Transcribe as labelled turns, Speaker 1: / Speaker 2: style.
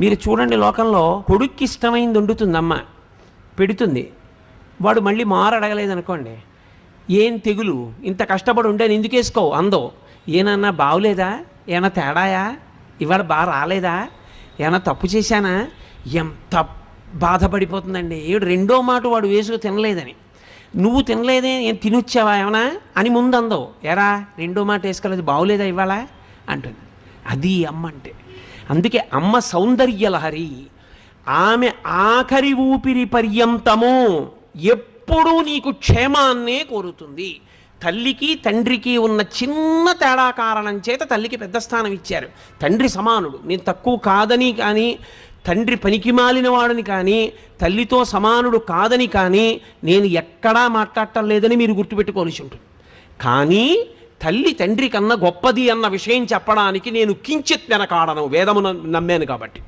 Speaker 1: మీరు చూడండి, లోకంలో కొడుక్కి ఇష్టమైంది వండుతుంది అమ్మ, పెడుతుంది. వాడు మళ్ళీ మారు అడగలేదనుకోండి, ఏం తెగులు, ఇంత కష్టపడి ఉండాను ఎందుకు వేసుకోవు అందో. ఏనన్నా బాగులేదా, ఏమన్నా తేడాయా, ఇవాళ బాగా రాలేదా, ఏమన్నా తప్పు చేశానా, ఎంత బాధపడిపోతుందండి. ఏడు రెండో మాట వాడు వేసుకు తినలేదని. నువ్వు తినలేదే, ఏం తినొచ్చావా ఏమన్నా అని ముందు అందో. ఎరా రెండో మాట వేసుకోలేదు, బాగులేదా ఇవాళ అంటుంది. అది అమ్మ అంటే. అందుకే అమ్మ సౌందర్యలహరి. ఆమె ఆఖరి ఊపిరి పర్యంతము ఎప్పుడూ నీకు క్షేమాన్నే కోరుతుంది. తల్లికి తండ్రికి ఉన్న చిన్న తేడా కారణం చేత తల్లికి పెద్ద స్థానం ఇచ్చారు. తండ్రి సమానుడు, నేను తక్కువ కాదని కానీ, తండ్రి పనికి మాలిన వాడని కానీ, తల్లితో సమానుడు కాదని కానీ నేను ఎక్కడా మాట్లాడటం లేదని మీరు గుర్తుపెట్టుకోవాల్సి ఉంటుంది. కానీ తల్లి తండ్రి కన్నా గొప్పది అన్న విషయం చెప్పడానికి నేను కించిత్ వెనకాడను, వేదమును నమ్మాను కాబట్టి.